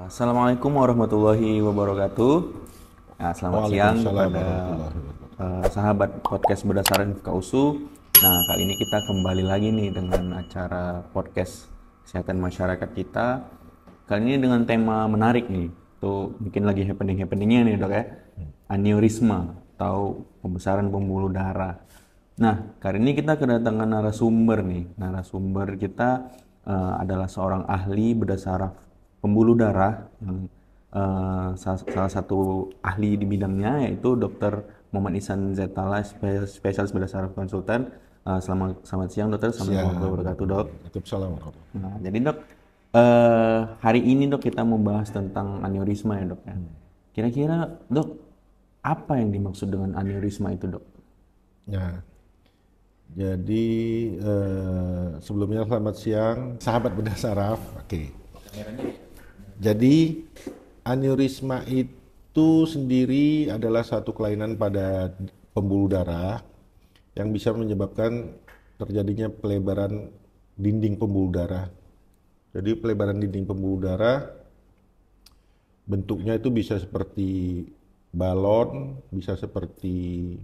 Assalamualaikum warahmatullahi wabarakatuh. Nah, selamat siang Waalaikumsalam kepada warahmatullahi wabarakatuh. sahabat podcast berdasarkan FKUSU. Nah, kali ini kita kembali lagi nih dengan acara podcast kesehatan masyarakat kita. Kali ini dengan tema menarik nih. Tuh bikin lagi happening-happeningnya nih dok ya. Aneurisma atau pembesaran pembuluh darah. Nah, kali ini kita kedatangan narasumber nih. Narasumber kita adalah seorang ahli bedah saraf pembuluh darah yang salah satu ahli di bidangnya yaitu Dr. Muhammad Ihsan Zetala, spesialis bedah saraf konsultan. Selamat siang dokter, assalamualaikum Siang. warahmatullahi wabarakatuh dok. Waalaikumsalam warahmatullahi Nah, jadi dok, hari ini dok kita membahas tentang aneurisma ya dok ya. Kira-kira dok, apa yang dimaksud dengan aneurisma itu dok? Nah, jadi sebelumnya selamat siang, sahabat bedah saraf. Oke. Jadi aneurisma itu sendiri adalah satu kelainan pada pembuluh darah yang bisa menyebabkan terjadinya pelebaran dinding pembuluh darah. Jadi pelebaran dinding pembuluh darah bentuknya itu bisa seperti balon, bisa seperti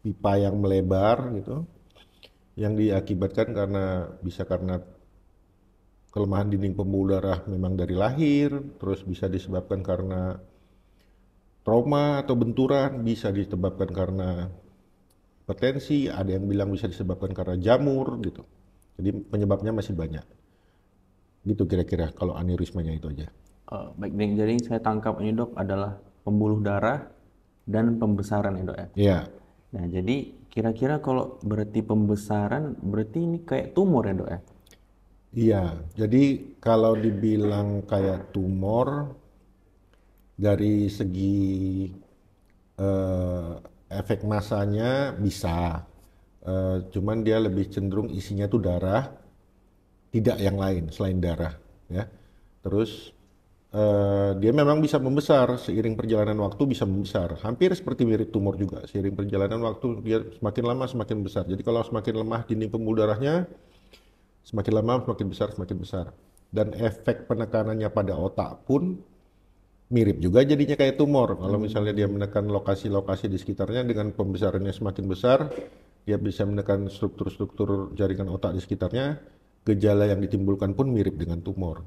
pipa yang melebar gitu, yang diakibatkan karena kelemahan dinding pembuluh darah memang dari lahir, terus bisa disebabkan karena trauma atau benturan, bisa disebabkan karena hipertensi, ada yang bilang bisa disebabkan karena jamur gitu. Jadi penyebabnya masih banyak. Gitu kira-kira kalau aneurismanya itu aja. Baik, jadi saya tangkap ini dok adalah pembuluh darah dan pembesaran ya dok ya. Iya. Nah, jadi kira-kira kalau berarti pembesaran, berarti ini kayak tumor ya dok ya? Iya, jadi kalau dibilang kayak tumor dari segi eh, efek masanya bisa. Cuman dia lebih cenderung isinya tuh darah, tidak yang lain selain darah, ya. Terus dia memang bisa membesar seiring perjalanan waktu, bisa membesar. Hampir seperti mirip tumor juga. Seiring perjalanan waktu dia semakin lama semakin besar. Jadi kalau semakin lemah dinding pembuluh darahnya, semakin lama semakin besar, semakin besar. Dan efek penekanannya pada otak pun mirip juga jadinya kayak tumor. Kalau misalnya dia menekan lokasi-lokasi di sekitarnya dengan pembesarannya semakin besar, dia bisa menekan struktur-struktur jaringan otak di sekitarnya, gejala yang ditimbulkan pun mirip dengan tumor.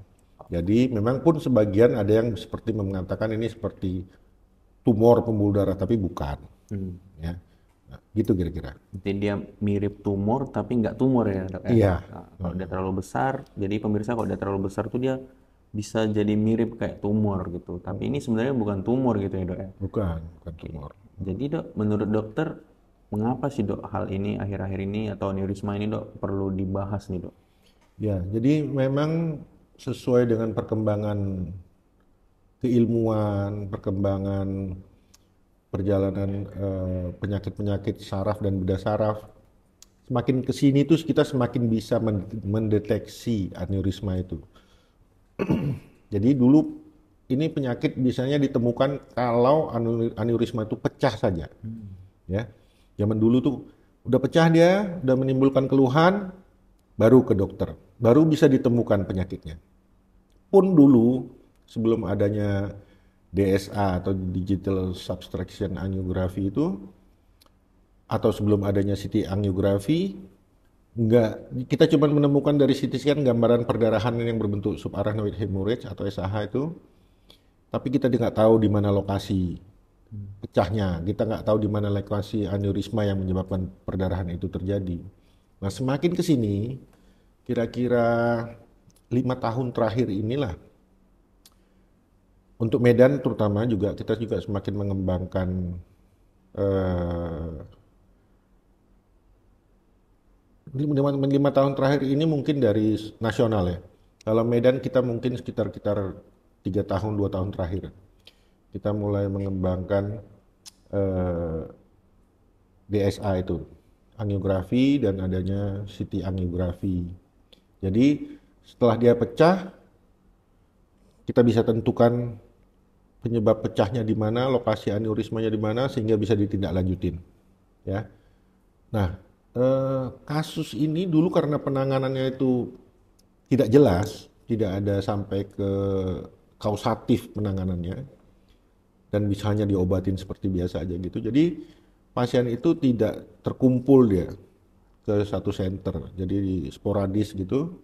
Jadi memang pun sebagian ada yang seperti mengatakan ini seperti tumor pembuluh darah, tapi bukan. Ya. Nah, gitu kira-kira. Jadi dia mirip tumor tapi nggak tumor ya dok ya? Iya. Nah, kalau dia terlalu besar, jadi pemirsa kalau dia terlalu besar tuh dia bisa jadi mirip kayak tumor gitu. Tapi ini sebenarnya bukan tumor gitu ya dok ya? Bukan tumor. Jadi dok, menurut dokter, mengapa sih dok hal ini akhir-akhir ini atau aneurisma ini dok perlu dibahas nih dok? Ya, jadi memang sesuai dengan perkembangan keilmuan, perkembangan perjalanan penyakit-penyakit saraf dan bedah saraf, semakin kesini tuh kita semakin bisa mendeteksi aneurisma itu. Jadi dulu ini penyakit biasanya ditemukan kalau aneurisma itu pecah saja. Ya. Zaman dulu tuh udah pecah dia, udah menimbulkan keluhan, baru ke dokter. Baru bisa ditemukan penyakitnya. Pun dulu sebelum adanya DSA atau Digital Subtraction Angiography itu, atau sebelum adanya CT angiografi, kita cuma menemukan dari CT scan gambaran perdarahan yang berbentuk subarachnoid hemorrhage atau SAH itu, tapi kita nggak tahu di mana lokasi pecahnya, kita nggak tahu di mana lokasi aneurisma yang menyebabkan perdarahan itu terjadi. Nah, semakin ke sini, kira-kira 5 tahun terakhir inilah, untuk Medan terutama juga kita juga semakin mengembangkan eh, 5 tahun terakhir ini mungkin dari nasional ya. Kalau Medan kita mungkin sekitar 3 tahun 2 tahun terakhir kita mulai mengembangkan eh, DSA itu, angiografi dan adanya CT angiografi. Jadi setelah dia pecah, kita bisa tentukan penyebab pecahnya di mana, lokasi aneurismanya di mana, sehingga bisa ditindaklanjutin. Ya. Nah, kasus ini dulu karena penanganannya itu tidak jelas, tidak ada sampai ke kausatif penanganannya dan bisa hanya diobatin seperti biasa aja gitu. Jadi pasien itu tidak terkumpul dia ke satu center, jadi sporadis gitu.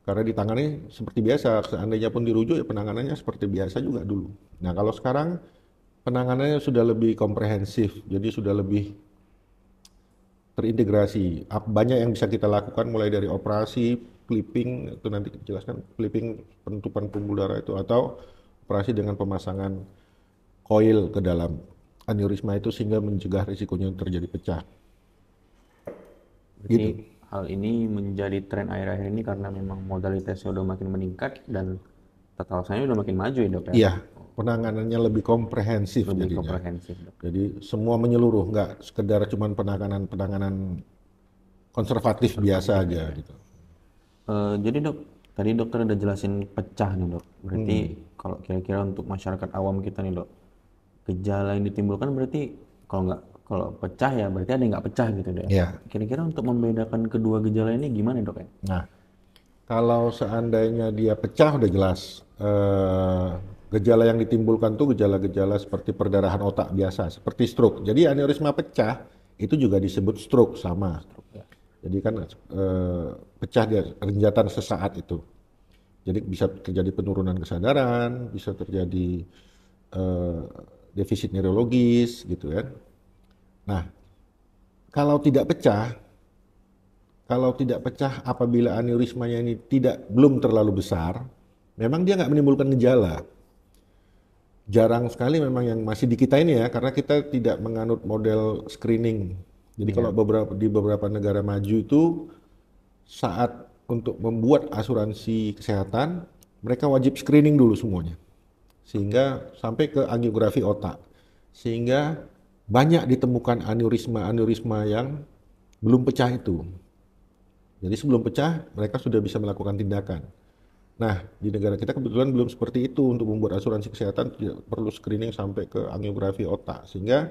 Karena ditangani seperti biasa, seandainya pun dirujuk ya penanganannya seperti biasa juga dulu. Nah kalau sekarang penanganannya sudah lebih komprehensif, jadi sudah lebih terintegrasi. Banyak yang bisa kita lakukan mulai dari operasi, clipping, itu nanti kita jelaskan, clipping penutupan pembuluh darah itu, atau operasi dengan pemasangan coil ke dalam aneurisma itu sehingga mencegah risikonya terjadi pecah. Berarti Gitu. hal ini menjadi tren akhir-akhir ini karena memang modalitasnya udah makin meningkat dan tata laksananya udah makin maju ya dok ya. Iya, penanganannya lebih komprehensif Lebih jadinya. komprehensif dok. Jadi semua menyeluruh, nggak sekedar cuman penanganan konservatif biasa aja gitu. Jadi dok, tadi dokter udah jelasin pecah nih dok. Berarti kalau kira-kira untuk masyarakat awam kita nih dok, gejala yang ditimbulkan berarti kalau pecah ya berarti ada yang nggak pecah gitu dok. Iya. Kira-kira untuk membedakan kedua gejala ini gimana dok ya? Nah, kalau seandainya dia pecah udah jelas. Gejala yang ditimbulkan tuh gejala-gejala seperti perdarahan otak biasa, seperti stroke. Jadi aneurisma pecah itu juga disebut stroke sama. Jadi kan pecah dia renjatan sesaat itu. Jadi bisa terjadi penurunan kesadaran, bisa terjadi eh, defisit neurologis gitu kan. Nah, kalau tidak pecah, apabila aneurismanya ini belum terlalu besar, memang dia nggak menimbulkan gejala. Jarang sekali memang yang masih di kita ini ya, karena kita tidak menganut model screening. Jadi kalau di beberapa negara maju itu saat untuk membuat asuransi kesehatan, mereka wajib screening dulu semuanya. Sehingga sampai ke angiografi otak. Sehingga banyak ditemukan aneurisma-aneurisma yang belum pecah itu. Jadi sebelum pecah, mereka sudah bisa melakukan tindakan. Nah, di negara kita kebetulan belum seperti itu. Untuk membuat asuransi kesehatan tidak perlu screening sampai ke angiografi otak. Sehingga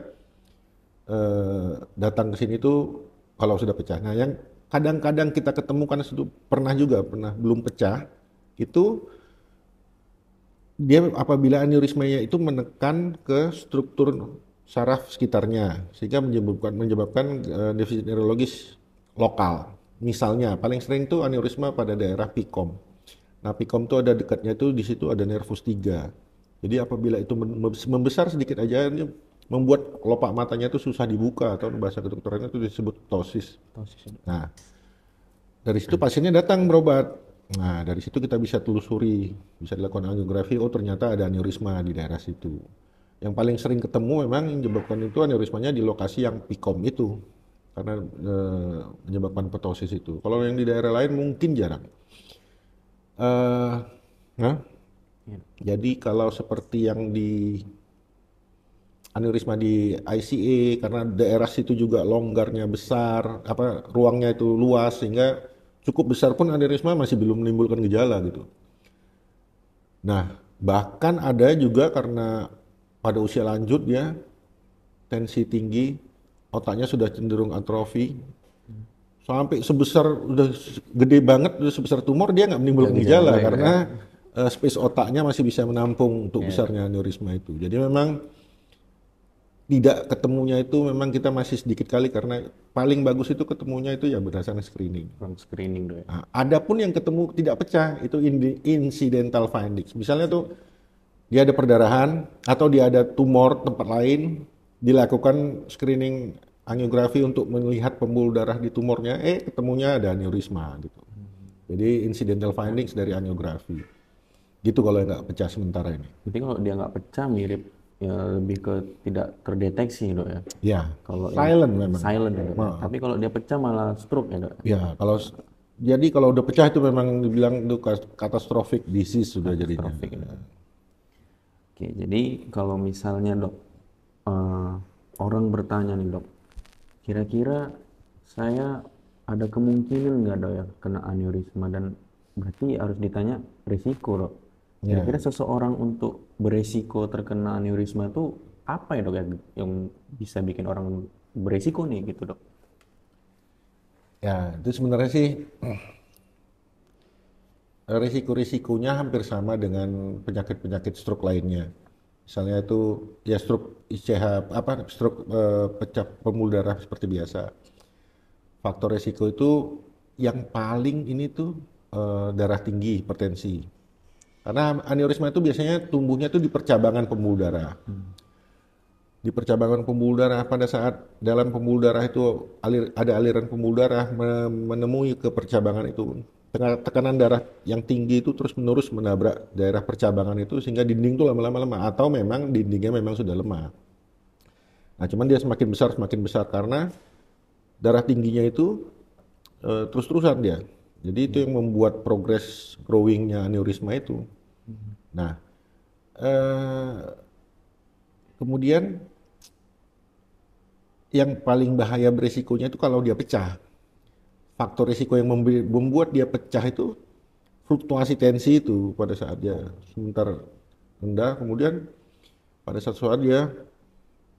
datang ke sini tuh kalau sudah pecah. Nah, yang kadang-kadang kita ketemukan itu pernah belum pecah, itu dia apabila aneurismanya itu menekan ke struktur saraf sekitarnya sehingga menyebabkan defisit neurologis lokal. Misalnya paling sering tuh aneurisma pada daerah pikom. Nah, pikom itu ada dekatnya itu di situ ada nervus 3. Jadi apabila itu membesar sedikit aja ini membuat kelopak matanya itu susah dibuka atau bahasa kedokterannya itu disebut ptosis. Nah, dari situ pasiennya datang berobat. Nah, dari situ kita bisa telusuri, bisa dilakukan angiografi, oh ternyata ada aneurisma di daerah situ. Yang paling sering ketemu memang yang menyebabkan itu aneurismanya di lokasi yang pikom itu. Karena menyebabkan ptosis itu. Kalau yang di daerah lain mungkin jarang. Nah, jadi kalau seperti yang di aneurisma di ICA karena daerah situ juga longgarnya besar, ruangnya itu luas sehingga cukup besar pun aneurisma masih belum menimbulkan gejala gitu. Nah, bahkan ada juga karena pada usia lanjut ya tensi tinggi, otaknya sudah cenderung atrofi, sampai udah gede banget, udah sebesar tumor dia nggak menimbulkan gejala karena space otaknya masih bisa menampung untuk besarnya aneurisma itu. Jadi memang tidak ketemunya itu memang kita masih sedikit kali karena paling bagus itu ketemunya itu ya berdasarkan screening. Screening dok. Nah, ada pun yang ketemu tidak pecah itu incidental findings. Misalnya tuh dia ada perdarahan atau dia ada tumor tempat lain, dilakukan screening angiografi untuk melihat pembuluh darah di tumornya, ketemunya ada aneurisma gitu. Jadi incidental findings dari angiografi. Gitu kalau nggak pecah sementara ini. Berarti kalau dia nggak pecah mirip ya lebih ke tidak terdeteksi dok ya. Ya, Kalau silent memang. Silent ya dok. Tapi kalau dia pecah malah stroke ya dok. Ya, kalau udah pecah itu memang dibilang itu catastrophic disease sudah jadinya. Oke, jadi kalau misalnya dok, orang bertanya nih dok, kira-kira saya ada kemungkinan nggak dok ya kena aneurisma, dan berarti harus ditanya risiko dok. Kira-kira seseorang untuk beresiko terkena aneurisma itu apa ya dok ya yang bisa bikin orang beresiko nih gitu dok? Ya, itu sebenarnya sih Risiko-risikonya hampir sama dengan penyakit-penyakit stroke lainnya. Misalnya itu ya stroke ICH apa stroke pecah pembuluh darah seperti biasa. Faktor risiko itu yang paling ini tuh darah tinggi, hipertensi. Karena aneurisma itu biasanya tumbuhnya tuh di percabangan pembuluh darah. Di percabangan pembuluh darah pada saat dalam pembuluh darah itu ada aliran pembuluh darah menemui ke percabangan itu. Tekanan darah yang tinggi itu terus-menerus menabrak daerah percabangan itu sehingga dinding itu lama-lama lemah atau memang dindingnya memang sudah lemah. Nah, cuman dia semakin besar karena darah tingginya itu terus-terusan dia. Jadi itu yang membuat progres growingnya aneurisma itu. Nah, eh, kemudian yang paling bahaya beresikonya itu kalau dia pecah. Faktor risiko yang membuat dia pecah itu fluktuasi tensi itu pada saat dia sebentar rendah, kemudian pada saat dia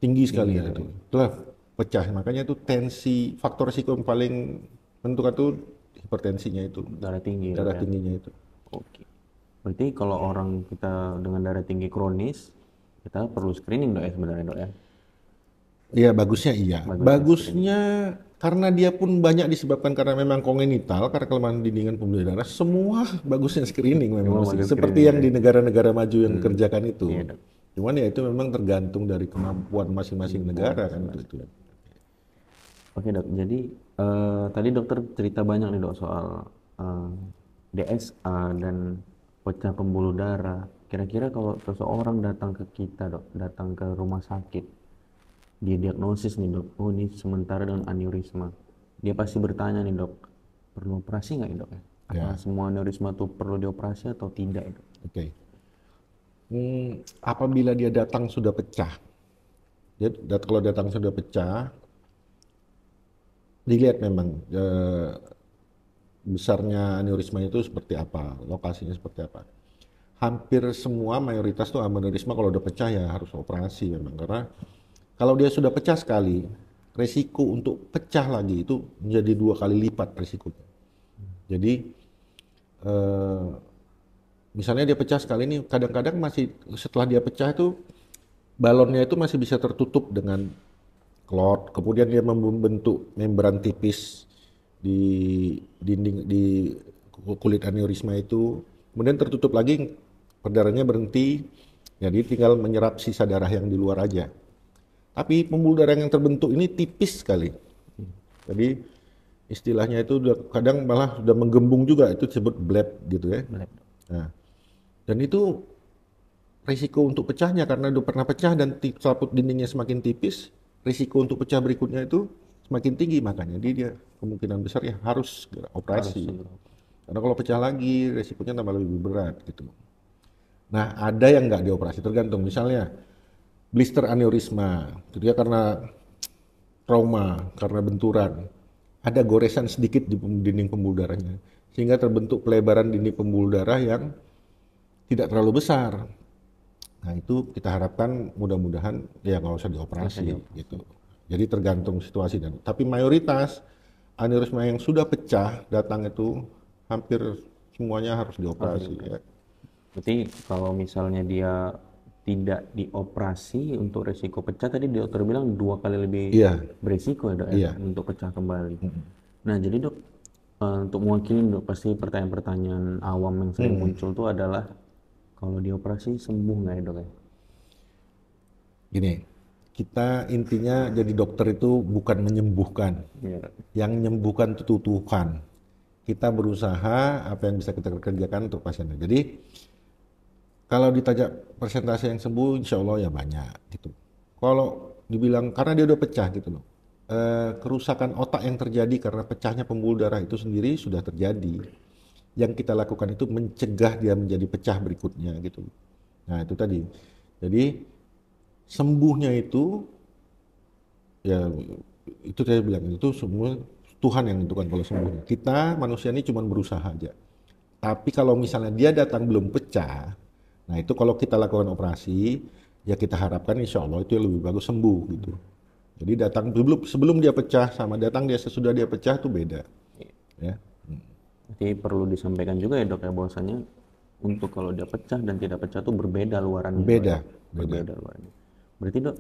tinggi sekali ya, itu. Itulah pecah. Makanya itu tensi, faktor risiko yang paling menentukan itu hipertensinya itu, Darah tinggi, darah dok, ya? tingginya itu. Oke. Berarti kalau orang kita dengan darah tinggi kronis, kita perlu screening, dok, ya, sebenarnya, dok, ya? Iya, bagusnya iya. Bagusnya Bagusnya karena dia pun banyak disebabkan karena memang kongenital, karena kelemahan dindingan pembuluh darah, semua bagusnya screening memang Memang mesti. bagus Seperti screening, yang ya? di negara-negara maju yang kerjakan itu. Iya, dok. Cuman ya itu memang tergantung dari kemampuan masing-masing negara kan itu. Oke, dok, jadi tadi dokter cerita banyak nih, dok, soal eh, DSA dan pecah pembuluh darah. Kira-kira kalau seseorang datang ke kita, dok, datang ke rumah sakit, dia diagnosis nih, dok, oh ini sementara dengan aneurisma. Dia pasti bertanya nih, dok, perlu operasi nggak ya, dok, ya? Apa Ya, semua aneurisma itu perlu dioperasi atau tidak, ya, dok? oke. Apabila dia datang sudah pecah, kalau datang sudah pecah, dilihat memang besarnya aneurisma itu seperti apa, lokasinya seperti apa. Hampir semua mayoritas tuh aneurisma kalau udah pecah ya harus operasi memang karena kalau dia sudah pecah sekali, resiko untuk pecah lagi itu menjadi 2 kali lipat resikonya. Jadi eh, misalnya dia pecah sekali ini kadang-kadang masih setelah dia pecah itu balonnya itu masih bisa tertutup dengan clot, kemudian dia membentuk membran tipis di dinding di kulit aneurisma itu, kemudian tertutup lagi, perdarahannya berhenti, jadi tinggal menyerap sisa darah yang di luar aja. Tapi pembuluh darah yang terbentuk ini tipis sekali, jadi istilahnya itu kadang malah sudah menggembung juga, itu disebut bleb gitu ya. Boleh, dok. Nah, dan itu risiko untuk pecahnya karena udah pernah pecah dan selaput dindingnya semakin tipis, risiko untuk pecah berikutnya itu semakin tinggi, makanya dia kemungkinan besar ya harus segera operasi. Karena kalau pecah lagi risikonya tambah lebih berat gitu. Nah, ada yang nggak dioperasi tergantung, misalnya blister aneurisma, itu dia karena trauma, karena benturan, ada goresan sedikit di dinding pembuluh darahnya, sehingga terbentuk pelebaran dinding pembuluh darah yang tidak terlalu besar. Nah, itu kita harapkan mudah-mudahan ya nggak usah dioperasi gitu. Jadi tergantung situasi dan tapi mayoritas aneurisma yang sudah pecah datang itu hampir semuanya harus dioperasi ya. Berarti kalau misalnya dia tidak dioperasi untuk resiko pecah, tadi dokter bilang 2 kali lebih Iya, berisiko ya, dok, ya, iya. untuk pecah kembali. Nah, jadi dok, untuk mewakili, dok, pasti pertanyaan-pertanyaan awam yang sering muncul tuh adalah kalau dioperasi sembuh nggak ya, dok, ya? Gini, kita intinya jadi dokter itu bukan menyembuhkan. Iya, dok. Yang menyembuhkan itu Tuhan. Kita berusaha apa yang bisa kita kerjakan untuk pasiennya. Jadi kalau ditanya persentase yang sembuh, insya Allah ya banyak gitu. Kalau dibilang karena dia udah pecah gitu loh, kerusakan otak yang terjadi karena pecahnya pembuluh darah itu sendiri sudah terjadi. Yang kita lakukan itu mencegah dia menjadi pecah berikutnya gitu. Nah itu tadi. Jadi sembuhnya itu ya itu saya bilang itu semua Tuhan yang menentukan kalau sembuhnya. Kita manusia ini cuma berusaha aja. Tapi kalau misalnya dia datang belum pecah, nah itu kalau kita lakukan operasi, ya kita harapkan insya Allah itu lebih bagus sembuh gitu. Jadi datang sebelum dia pecah sama datang dia sesudah dia pecah itu beda. Ya. Berarti berarti perlu disampaikan juga ya dok ya bahwasanya untuk kalau dia pecah dan tidak pecah tuh berbeda luarannya. Beda. Berbeda luarannya. Berarti dok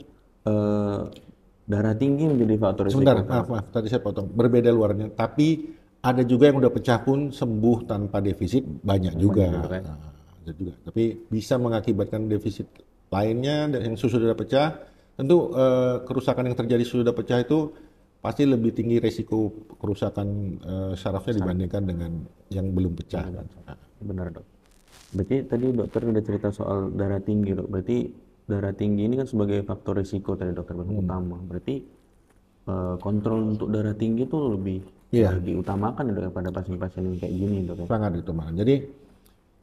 darah tinggi menjadi faktor risiko. Sebentar, maaf, tadi saya potong. Berbeda luarnya, tapi ada juga yang udah pecah pun sembuh tanpa defisit banyak juga. Nah, ada juga. Tapi bisa mengakibatkan defisit lainnya dan yang sudah pecah. Tentu kerusakan yang terjadi sudah pecah itu pasti lebih tinggi resiko kerusakan sarafnya dibandingkan dengan yang belum pecah. Benar dok. Berarti tadi dokter udah cerita soal darah tinggi dok. Berarti darah tinggi ini kan sebagai faktor risiko tadi dokter utama. Berarti kontrol untuk darah tinggi itu lebih diutamakan dok pada pasien-pasien yang kayak gini dok. Sangat diutamakan. Jadi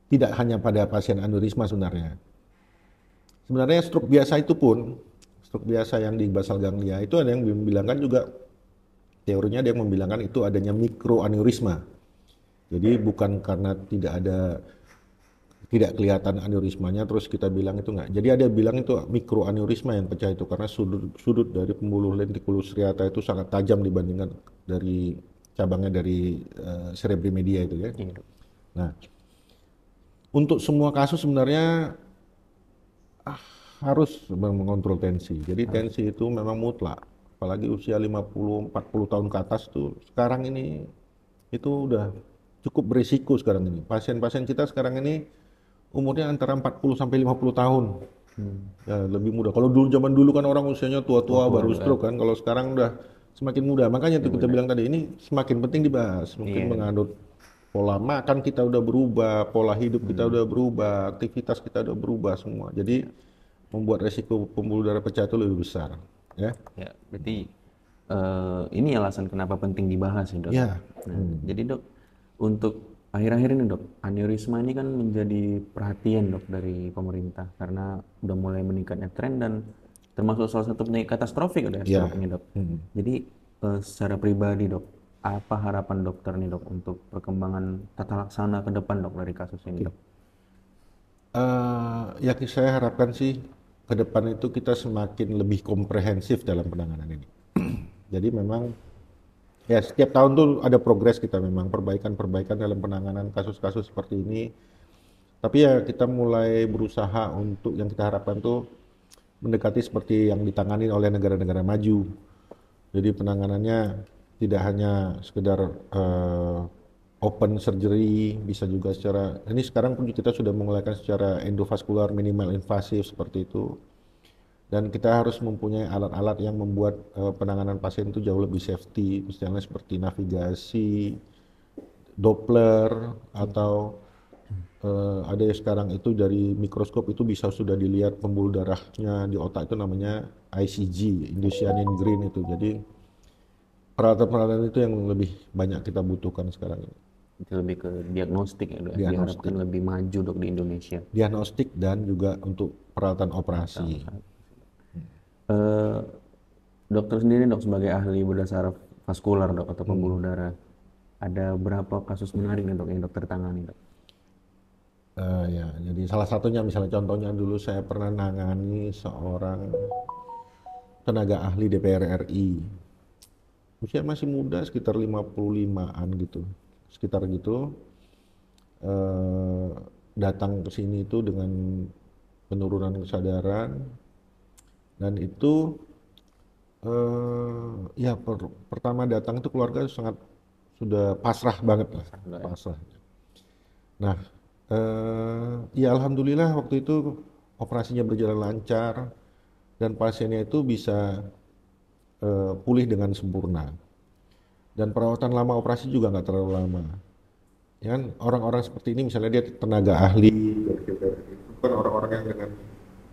tidak hanya pada pasien aneurisma sebenarnya. Sebenarnya stroke biasa itu pun, stroke biasa yang di basal ganglia itu ada yang membilangkan juga, teorinya ada yang membilangkan itu adanya mikroaneurisma. Jadi bukan karena tidak kelihatan aneurismanya terus kita bilang itu enggak. Jadi ada bilang itu mikroaneurisma yang pecah itu karena sudut dari pembuluh lenticulus striata itu sangat tajam dibandingkan dari cabangnya dari cerebri media itu ya. Nah, untuk semua kasus sebenarnya harus mengontrol tensi. Jadi tensi itu memang mutlak. Apalagi usia 50-40 tahun ke atas tuh sekarang ini itu udah cukup berisiko sekarang ini. Pasien-pasien kita sekarang ini umurnya antara 40 sampai 50 tahun. Ya, lebih muda. Kalau zaman dulu kan orang usianya tua-tua baru stroke kan. Kalau sekarang udah semakin muda. Makanya itu kita bilang tadi ini semakin penting dibahas. Mungkin menganut pola makan kita udah berubah, pola hidup kita udah berubah, aktivitas kita udah berubah semua. Jadi membuat resiko pembuluh darah pecah itu lebih besar. Ya, berarti ini alasan kenapa penting dibahas ya dok. Ya. Jadi dok, untuk akhir-akhir ini dok, aneurisma ini kan menjadi perhatian dok dari pemerintah karena udah mulai meningkatnya tren dan termasuk salah satu penyakit katastrofik udah stroke ini dok. Jadi secara pribadi dok, apa harapan dokter nih dok untuk perkembangan tata laksana ke depan dok dari kasus ini dok? Ya saya harapkan sih ke depan itu kita semakin lebih komprehensif dalam penanganan ini. Jadi memang ya setiap tahun tuh ada progres kita memang perbaikan dalam penanganan kasus-kasus seperti ini. Tapi ya kita mulai berusaha untuk yang kita harapkan tuh mendekati seperti yang ditangani oleh negara-negara maju. Jadi penanganannya tidak hanya sekedar open surgery, bisa juga secara, ini sekarang pun kita sudah memulaikan secara endovaskular minimal invasif seperti itu. Dan kita harus mempunyai alat-alat yang membuat penanganan pasien itu jauh lebih safety, misalnya seperti navigasi, Doppler, atau ada yang sekarang itu dari mikroskop itu bisa sudah dilihat pembuluh darahnya di otak itu namanya ICG, Indocyanine Green itu. Jadi peralatan-peralatan itu yang lebih banyak kita butuhkan sekarang ini. Itu lebih ke diagnostik ya dok, diharapkan lebih maju dok di Indonesia. Diagnostik dan juga untuk peralatan operasi. Dokter sendiri dok sebagai ahli bedah saraf vaskular dok atau pembuluh darah, ada berapa kasus menarik nih dok yang dokter tangani dok? Ya, jadi salah satunya misalnya contohnya dulu saya pernah nangani seorang tenaga ahli DPR RI. Usia masih muda sekitar 55-an gitu. Sekitar gitu. Datang ke sini itu dengan penurunan kesadaran dan itu ya pertama datang itu keluarga sangat sudah pasrah banget lah, pasrah. Nah, ya alhamdulillah waktu itu operasinya berjalan lancar dan pasiennya itu bisa pulih dengan sempurna. Dan perawatan lama operasi juga nggak terlalu lama. Ya kan orang-orang seperti ini misalnya dia tenaga ahli, itu kan orang-orang yang dengan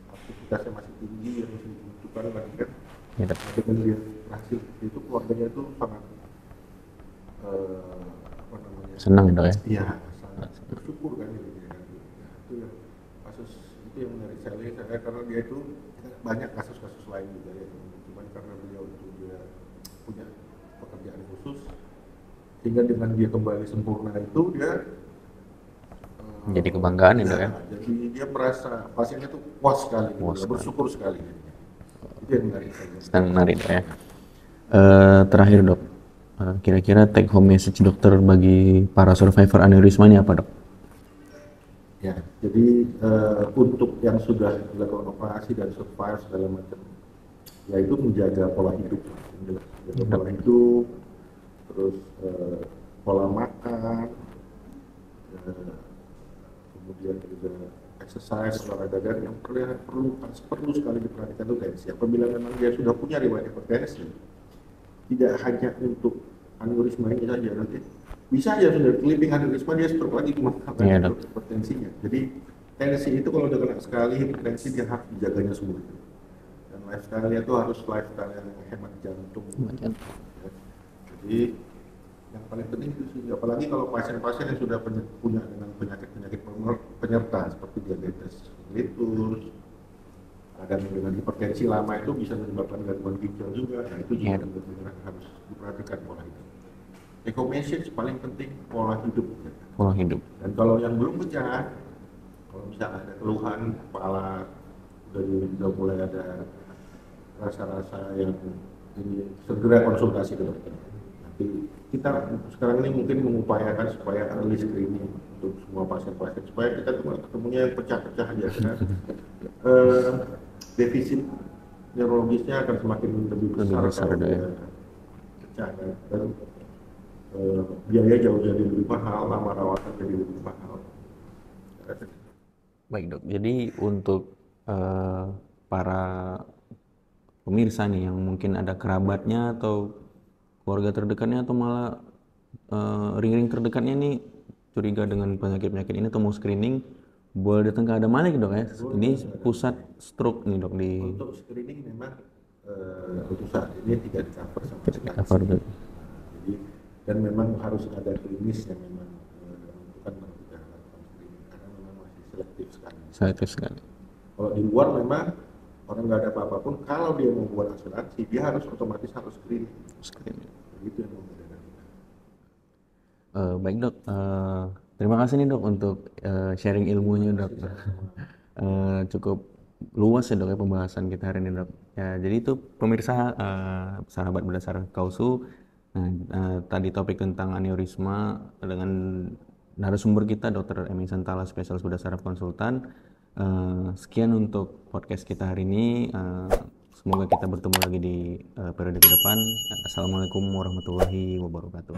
aktivitasnya masih tinggi yang masih dibutuhkan lagi kan. Dengan dia berhasil itu keluarganya itu sangat apa namanya? Senang dok ya? Iya, sangat bersyukur kan gitu ya. Nah, itu yang kasus itu yang menarik saya karena dia itu banyak kasus-kasus lain juga ya. Cuman karena beliau itu dia punya pekerjaan khusus sehingga dengan dia kembali sempurna itu dia jadi kebanggaan ya, ya? Jadi dia merasa pasiennya tuh puas sekali, bersyukur sekali. Itu yang menarik saya. Menarik dok ya. Terakhir dok, Kira-kira take home message dokter bagi para survivor aneurisma ini apa dok? Ya, jadi untuk yang sudah dilakukan operasi dan survive segala macam, yaitu menjaga pola hidup, menjaga pola hidup, terus pola makan, kemudian juga exercise, olahraga, dan yang perlu sekali diperhatikan itu tensi. Apabila memang dia sudah punya riwayat hipertensi, tidak hanya untuk aneurisma ini saja, nanti bisa aja sudah keliping aneurisma dia stroke lagi cuma karena hipertensinya. Jadi tensi itu kalau udah kena sekali hipertensi dia harus dijaganya semua. Dan lifestyle-nya itu harus lifestyle yang hemat jantung. Ya. Jadi yang paling penting itu sih, apalagi kalau pasien-pasien yang sudah punya dengan penyakit-penyakit penyerta seperti diabetes mellitus, dan dengan hipertensi lama itu bisa menyebabkan gangguan ginjal juga. Nah itu juga benar-benar harus diperhatikan pola hidup. Eco message paling penting pola hidup. Pola hidup. Dan kalau yang belum pecah, kalau misalnya ada keluhan kepala, udah mulai ada rasa-rasa yang ini, segera konsultasi ke dokter. Nanti kita sekarang ini mungkin mengupayakan supaya early screening untuk semua pasien-pasien supaya kita ketemunya yang pecah-pecah aja karena defisit neurologisnya akan semakin lebih besar kalau dia pecah dan biaya jauh jadi lebih mahal, lama rawatan jadi lebih mahal. Baik dok, jadi untuk para pemirsa nih yang mungkin ada kerabatnya atau keluarga terdekatnya atau malah ring-ring terdekatnya nih curiga dengan penyakit-penyakit ini atau mau screening, boleh datang ke Adamalik dok ya? Ini pusat stroke nih dok di. Untuk screening memang untuk saat ini tidak di-cover sampai sekarang. Jadi dan memang harus ada klinis yang memang menentukan kalau kita lakukan screening karena memang masih selektif sekali. Kalau di luar memang orang nggak ada apa-apa pun kalau dia mau buat asuransi dia harus otomatis harus screening. Itu yang membedakan kita. Baik dok, terima kasih nih dok untuk sharing ilmunya dok. Cukup luas ya dok ya pembahasan kita hari ini dok. Ya, jadi itu pemirsa sahabat berdasar Kausu. Nah, tadi topik tentang aneurisma dengan narasumber kita Dr. Emi Santala, spesialis bedah saraf konsultan. Sekian untuk podcast kita hari ini. Semoga kita bertemu lagi di periode ke depan. Assalamualaikum warahmatullahi wabarakatuh.